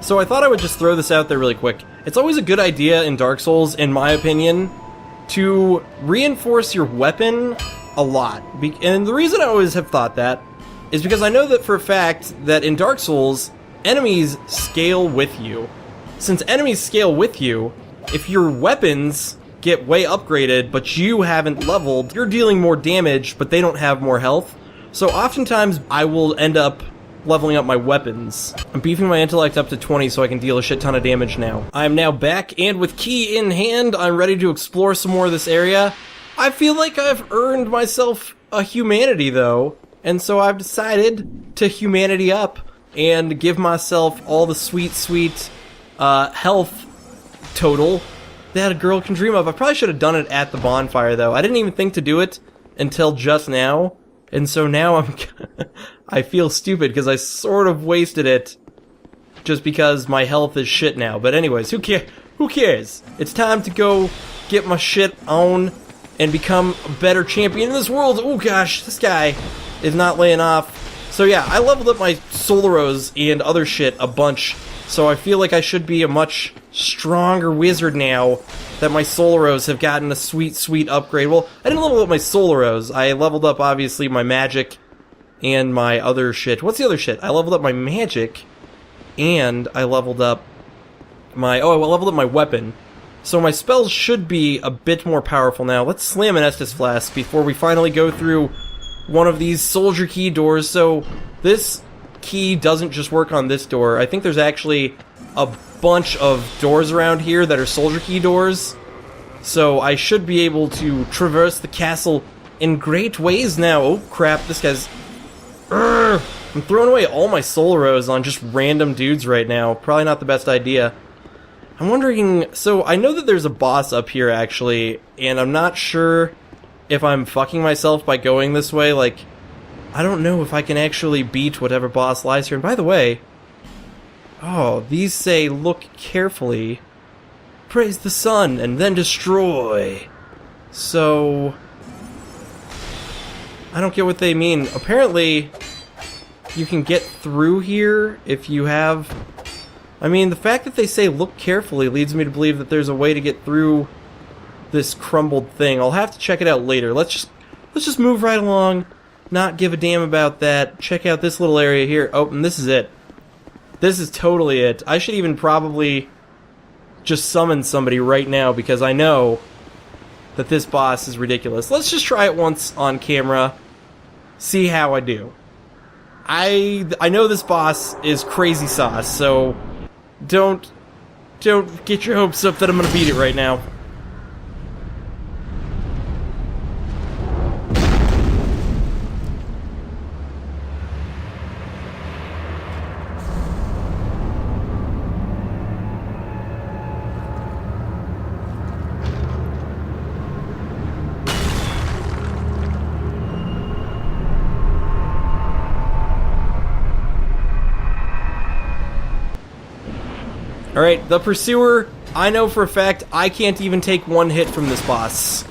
So I thought I would just throw this out there really quick. It's always a good idea in Dark Souls, in my opinion, to reinforce your weapon a lot. And the reason I always have thought that is because I know that for a fact that in Dark Souls, enemies scale with you. Since enemies scale with you, if your weapons get way upgraded but you haven't leveled, you're dealing more damage but they don't have more health. So oftentimes I will end up leveling up my weapons. I'm beefing my intellect up to 20 so I can deal a shit ton of damage now. I am now back, and with key in hand, I'm ready to explore some more of this area. I feel like I've earned myself a humanity though, and so I've decided to humanity up and give myself all the sweet, sweet health total that a girl can dream of. I probably should have done it at the bonfire though. I didn't even think to do it until just now. And so now I feel stupid because I sort of wasted it just because my health is shit now. But anyways, who cares? It's time to go get my shit on and become a better champion in this world. Oh gosh, this guy is not laying off. So yeah, I leveled up my Solaros and other shit a bunch. So I feel like I should be a much stronger wizard now that my Solaros have gotten a sweet, sweet upgrade. Well, I didn't level up my Solaros. I leveled up, obviously, my magic and my other shit. What's the other shit? I leveled up my magic, and I leveled up my... Oh, I leveled up my weapon. So my spells should be a bit more powerful now. Let's slam an Estus Flask before we finally go through one of these soldier key doors. So this key doesn't just work on this door. I think there's actually a bunch of doors around here that are soldier key doors, so I should be able to traverse the castle in great ways now. Oh crap, this guy's... Urgh! I'm throwing away all my Solaros on just random dudes right now. Probably not the best idea. I'm wondering... So, I know that there's a boss up here, actually, and I'm not sure if I'm fucking myself by going this way. Like, I don't know if I can actually beat whatever boss lies here. And by the way... Oh, these say, look carefully, praise the sun, and then destroy. So... I don't get what they mean. Apparently, you can get through here if you have... I mean, the fact that they say look carefully leads me to believe that there's a way to get through this crumbled thing. I'll have to check it out later. Let's just move right along, not give a damn about that. Check out this little area here. Oh, and this is it. This is totally it. I should even probably just summon somebody right now because I know that this boss is ridiculous. Let's just try it once on camera, see how I do. I know this boss is crazy sauce, so don't get your hopes up that I'm gonna beat it right now. Alright, the Pursuer, I know for a fact I can't even take one hit from this boss.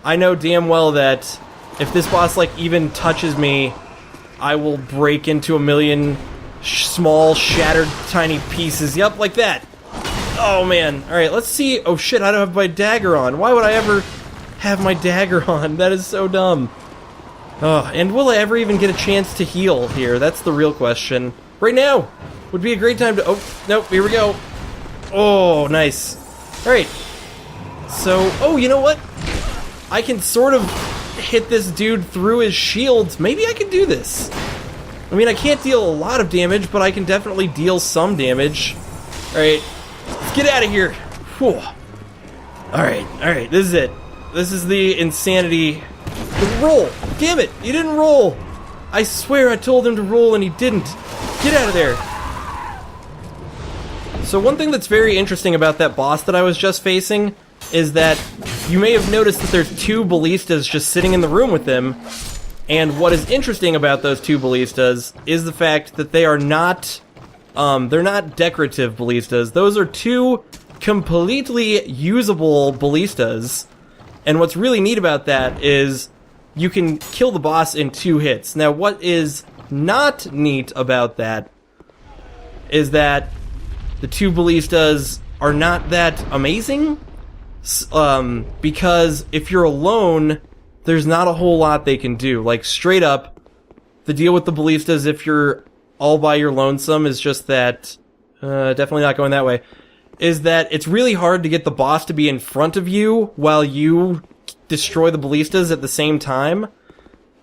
I know damn well that if this boss, like, even touches me, I will break into a million small, shattered, tiny pieces. Yep, like that. Oh, man. Alright, let's see. Oh, shit, I don't have my dagger on. Why would I ever have my dagger on? That is so dumb. Oh, and will I ever even get a chance to heal here? That's the real question. Right now would be a great time to... Oh, nope, here we go. Oh, nice. Alright. So, oh, you know what? I can sort of hit this dude through his shields. Maybe I can do this. I mean, I can't deal a lot of damage, but I can definitely deal some damage. Alright. Let's get out of here. Whew. Alright, this is it. This is the insanity. Roll! Damn it! He didn't roll! I swear I told him to roll and he didn't. Get out of there. So one thing that's very interesting about that boss that I was just facing is that you may have noticed that there's two ballistas just sitting in the room with him, and what is interesting about those two ballistas is the fact that they are not, they're not decorative ballistas. Those are two completely usable ballistas, and what's really neat about that is you can kill the boss in 2 hits. Now what is not neat about that is that the two ballistas are not that amazing. Because if you're alone, there's not a whole lot they can do. Like, straight up, the deal with the ballistas, if you're all by your lonesome, is just that, definitely not going that way, is that it's really hard to get the boss to be in front of you while you destroy the ballistas at the same time.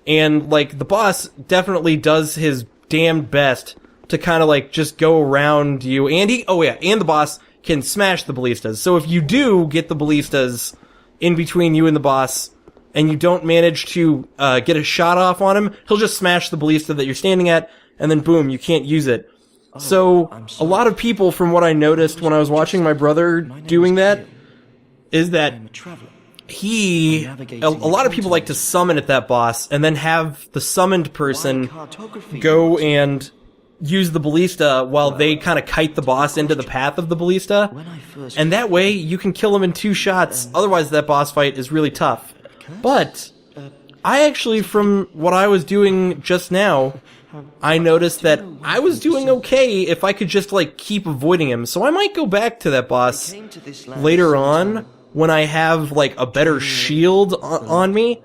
And, like, the boss definitely does his damned best to kind of, like, just go around you. And and the boss can smash the ballistas. So if you do get the ballistas in between you and the boss, and you don't manage to get a shot off on him, he'll just smash the ballista that you're standing at, and then boom, you can't use it. So a lot of people, from what I noticed when I was watching my brother doing that, is that a lot of people like to summon at that boss, and then have the summoned person go and use the ballista while they kind of kite the boss into the path of the ballista. And that way, you can kill him in 2 shots, otherwise that boss fight is really tough. But I actually, from what I was doing just now, I noticed that I was doing okay if I could just, like, keep avoiding him. So I might go back to that boss later on when I have, like, a better shield on me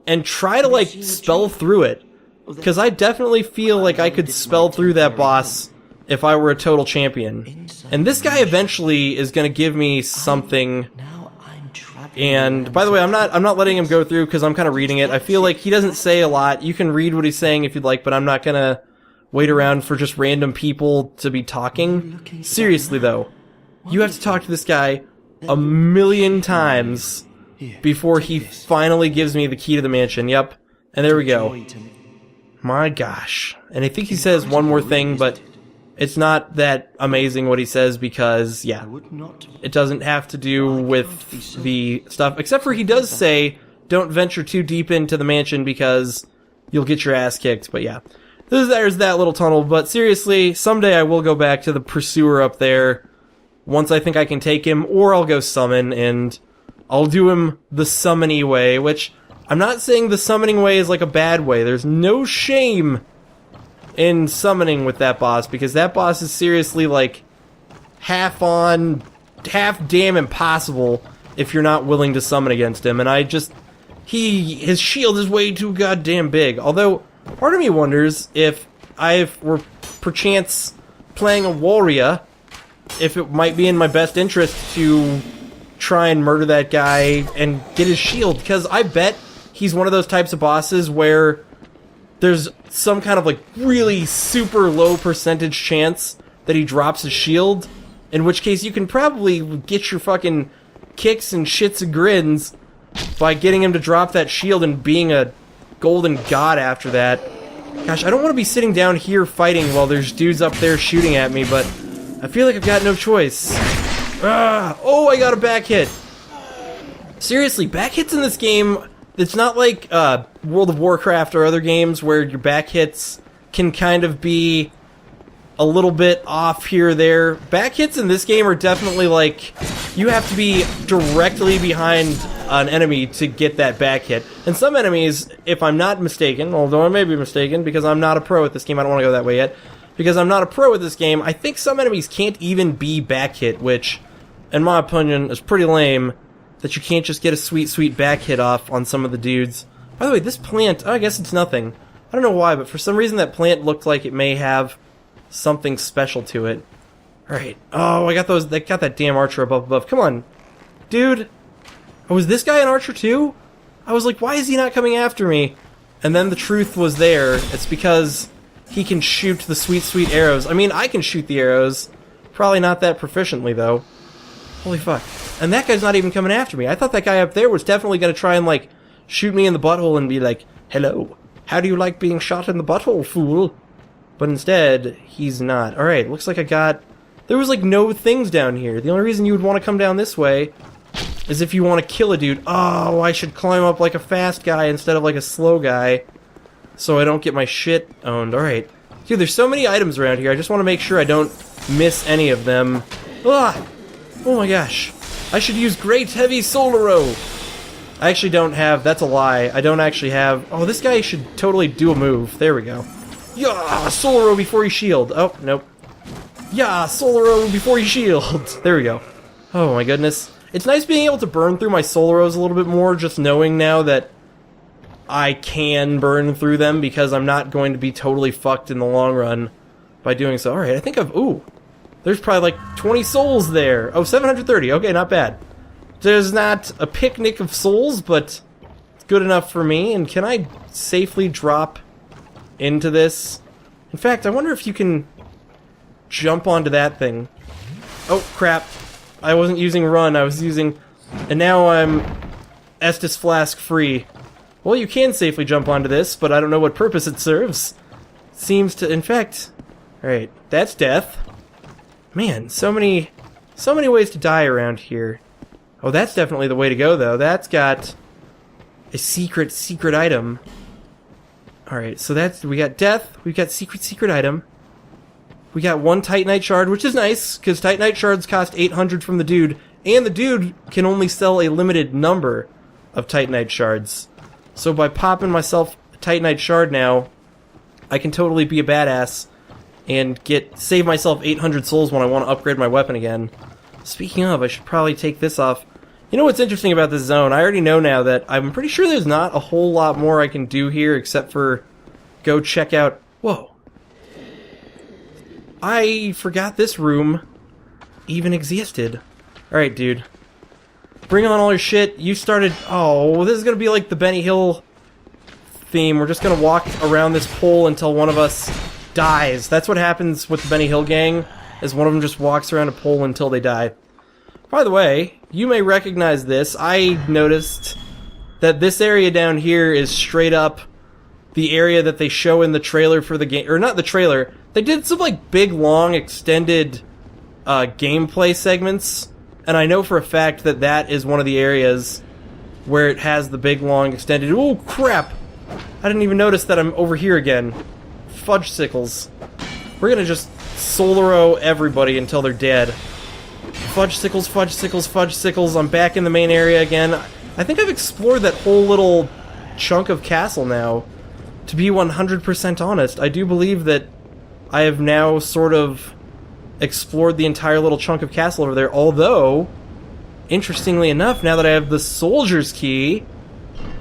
and try to, like, spell through it. Because I definitely feel like I could spell through that boss if I were a total champion. And this guy eventually is going to give me something. And by the way, I'm not letting him go through because I'm kind of reading it. I feel like he doesn't say a lot. You can read what he's saying if you'd like, but I'm not going to wait around for just random people to be talking. Seriously though, you have to talk to this guy a million times before he finally gives me the key to the mansion. Yep. And there we go. My gosh. And I think he says one more thing, but it's not that amazing what he says because, yeah, it doesn't have to do with the stuff. Except for he does say, don't venture too deep into the mansion because you'll get your ass kicked. But yeah, there's that little tunnel. But seriously, someday I will go back to the pursuer up there once I think I can take him, or I'll go summon, and I'll do him the summony way, which I'm not saying the summoning way is like a bad way. There's no shame in summoning with that boss, because that boss is seriously like half damn impossible if you're not willing to summon against him. And his shield is way too goddamn big. Although, part of me wonders if I were perchance playing a warrior, if it might be in my best interest to try and murder that guy and get his shield, because I bet he's one of those types of bosses where there's some kind of, like, really super low percentage chance that he drops his shield, in which case you can probably get your fucking kicks and shits and grins by getting him to drop that shield and being a golden god after that. Gosh, I don't want to be sitting down here fighting while there's dudes up there shooting at me, but I feel like I've got no choice. Oh, I got a back hit. Seriously, back hits in this game, it's not like World of Warcraft or other games where your back hits can kind of be a little bit off here or there. Back hits in this game are definitely like, you have to be directly behind an enemy to get that back hit. And some enemies, if I'm not mistaken, although I may be mistaken because I'm not a pro at this game, I don't want to go that way yet, because I'm not a pro at this game, I think some enemies can't even be back hit, which, in my opinion, is pretty lame, that you can't just get a sweet, sweet back hit off on some of the dudes. By the way, this plant, I guess it's nothing. I don't know why, but for some reason that plant looked like it may have something special to it. Alright. Oh, I got that damn archer above. Come on. Dude. Oh, was this guy an archer too? I was like, why is he not coming after me? And then the truth was there. It's because he can shoot the sweet, sweet arrows. I mean, I can shoot the arrows. Probably not that proficiently, though. Holy fuck. And that guy's not even coming after me. I thought that guy up there was definitely going to try and, like, shoot me in the butthole and be like, hello, how do you like being shot in the butthole, fool? But instead, he's not. Alright, looks like there was, like, no things down here. The only reason you would want to come down this way is if you want to kill a dude. Oh, I should climb up like a fast guy instead of like a slow guy, so I don't get my shit owned. Alright. Dude, there's so many items around here. I just want to make sure I don't miss any of them. Ah! Oh my gosh. I should use Great Heavy Solaro. I actually don't have... That's a lie. I don't actually have... Oh, this guy should totally do a move. There we go. Yeah! Solaro before he shield. Oh, nope. Yeah, Solaro before you shield. There we go. Oh my goodness. It's nice being able to burn through my Solaros a little bit more, just knowing now that I can burn through them because I'm not going to be totally fucked in the long run by doing so. Alright, I think I've... Ooh. There's probably like 20 souls there. Oh, 730. Okay, not bad. There's not a picnic of souls, but it's good enough for me. And can I safely drop into this? In fact, I wonder if you can jump onto that thing. Oh, crap. I wasn't using run, I was using... And now I'm Estus Flask free. Well, you can safely jump onto this, but I don't know what purpose it serves. Seems to... In fact... Alright, that's death. Man, so many ways to die around here. Oh, that's definitely the way to go, though. That's got a secret item. Alright, so that's... We got death, we've got secret item. We got one Titanite shard, which is nice, because Titanite shards cost 800 from the dude, and the dude can only sell a limited number of Titanite shards. So by popping myself a Titanite shard now, I can totally be a badass and save myself 800 souls when I want to upgrade my weapon again. Speaking of, I should probably take this off. You know what's interesting about this zone? I already know now that I'm pretty sure there's not a whole lot more I can do here except for go check out... Whoa. I forgot this room even existed. Alright, dude. Bring on all your shit. You started... Oh, this is gonna be like the Benny Hill theme. We're just gonna walk around this pole until one of us dies. That's what happens with the Benny Hill gang, is one of them just walks around a pole until they die. By the way, you may recognize this. I noticed that this area down here is straight up the area that they show in the trailer for the game. Or not the trailer. They did some, like, big, long, extended gameplay segments, and I know for a fact that that is one of the areas where it has the big, long, extended... Oh, crap! I didn't even notice that I'm over here again. Fudge sickles. We're gonna just Solaro everybody until they're dead. Fudge sickles, fudge sickles, fudge sickles. I'm back in the main area again. I think I've explored that whole little chunk of castle now. To be 100% honest, I do believe that I have now sort of explored the entire little chunk of castle over there, although, interestingly enough, now that I have the soldier's key,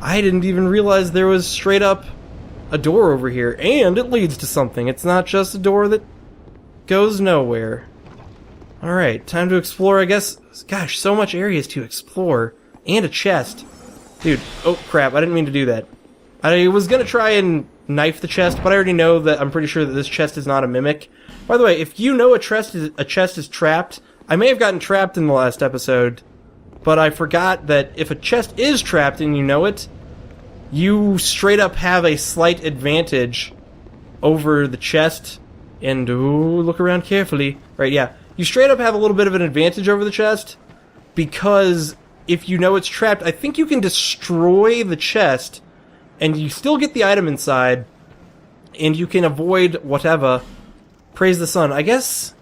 I didn't even realize there was straight up a door over here, and it leads to something. It's not just a door that goes nowhere. Alright, time to explore, I guess. Gosh, so much areas to explore. And a chest. Dude, oh crap, I didn't mean to do that. I was gonna try and knife the chest, but I already know that I'm pretty sure that this chest is not a mimic. By the way, if you know a chest is trapped, I may have gotten trapped in the last episode, but I forgot that if a chest is trapped and you know it, you straight up have a slight advantage over the chest. And, ooh, look around carefully. Right, yeah. You straight up have a little bit of an advantage over the chest, because if you know it's trapped, I think you can destroy the chest, and you still get the item inside, and you can avoid whatever. Praise the sun. I guess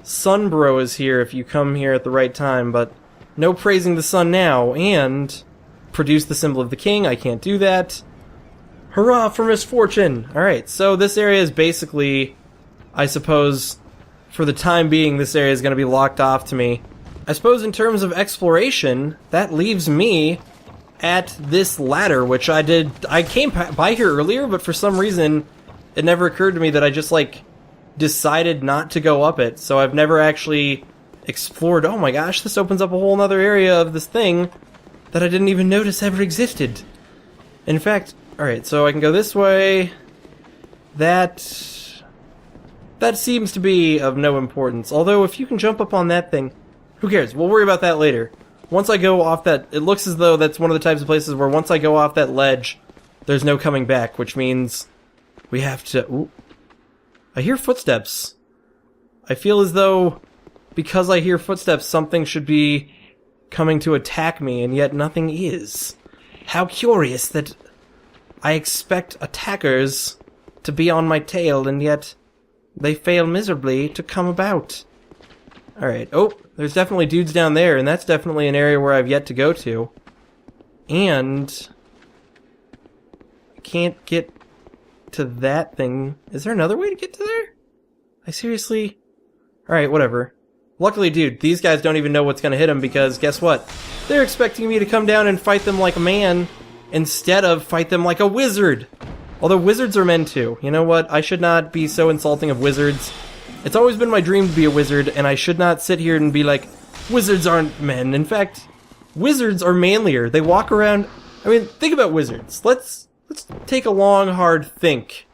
Sunbro is here if you come here at the right time, but no praising the sun now, and produce the symbol of the king. I can't do that. Hurrah for misfortune! Alright, so this area is basically, I suppose, for the time being, this area is going to be locked off to me. I suppose in terms of exploration, that leaves me at this ladder, which I did... I came by here earlier, but for some reason, it never occurred to me that I just, like, decided not to go up it, so I've never actually explored... Oh my gosh, this opens up a whole other area of this thing that I didn't even notice ever existed. In fact, alright, so I can go this way. That seems to be of no importance. Although, if you can jump up on that thing... Who cares? We'll worry about that later. Once I go off that... It looks as though that's one of the types of places where once I go off that ledge, there's no coming back, which means we have to... Ooh. I hear footsteps. I feel as though, because I hear footsteps, something should be coming to attack me, and yet nothing is. How curious that I expect attackers to be on my tail, and yet they fail miserably to come about. Alright, oh, there's definitely dudes down there, and that's definitely an area where I've yet to go to. And I can't get to that thing. Is there another way to get to there? I seriously... Alright, whatever. Luckily, dude, these guys don't even know what's gonna hit them because guess what? They're expecting me to come down and fight them like a man instead of fight them like a wizard. Although wizards are men too. You know what? I should not be so insulting of wizards. It's always been my dream to be a wizard, and I should not sit here and be like, wizards aren't men. In fact, wizards are manlier. They walk around... I mean, think about wizards. Let's take a long, hard think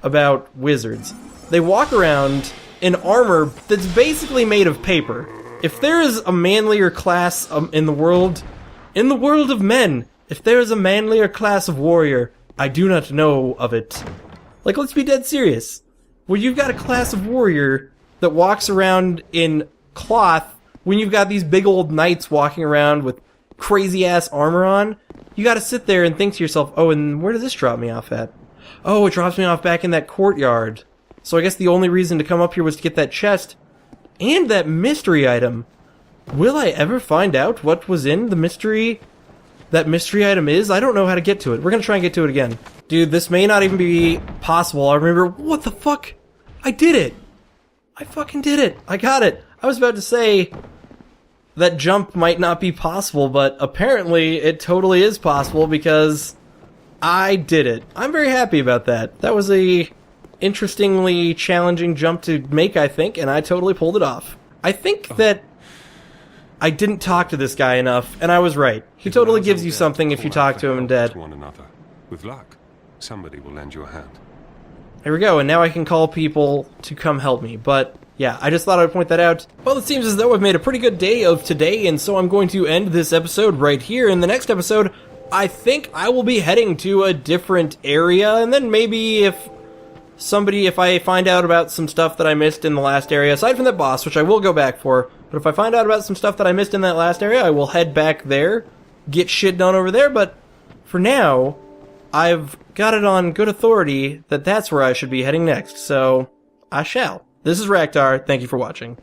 about wizards. They walk around in armor that's basically made of paper. If there is a manlier class in the world of men, if there is a manlier class of warrior, I do not know of it. Like, let's be dead serious. When you've got a class of warrior that walks around in cloth, when you've got these big old knights walking around with crazy-ass armor on, you gotta sit there and think to yourself, oh, and where does this drop me off at? Oh, it drops me off back in that courtyard. So I guess the only reason to come up here was to get that chest and that mystery item. Will I ever find out what was in the mystery that mystery item is? I don't know how to get to it. We're gonna try and get to it again. Dude, this may not even be possible. I remember, what the fuck? I did it! I fucking did it! I got it! I was about to say that jump might not be possible, but apparently it totally is possible because I did it. I'm very happy about that. That was a interestingly challenging jump to make, I think, and I totally pulled it off. I think that I didn't talk to this guy enough, and I was right. He totally gives you something if you talk to him in dead. With luck, somebody will lend you a hand. There we go, and now I can call people to come help me, but yeah, I just thought I'd point that out. Well, it seems as though I've made a pretty good day of today, and so I'm going to end this episode right here. In the next episode, I think I will be heading to a different area, and then maybe if I find out about some stuff that I missed in the last area, aside from that boss, which I will go back for, but if I find out about some stuff that I missed in that last area, I will head back there, get shit done over there, but for now, I've got it on good authority that that's where I should be heading next, so I shall. This is Raktar, thank you for watching.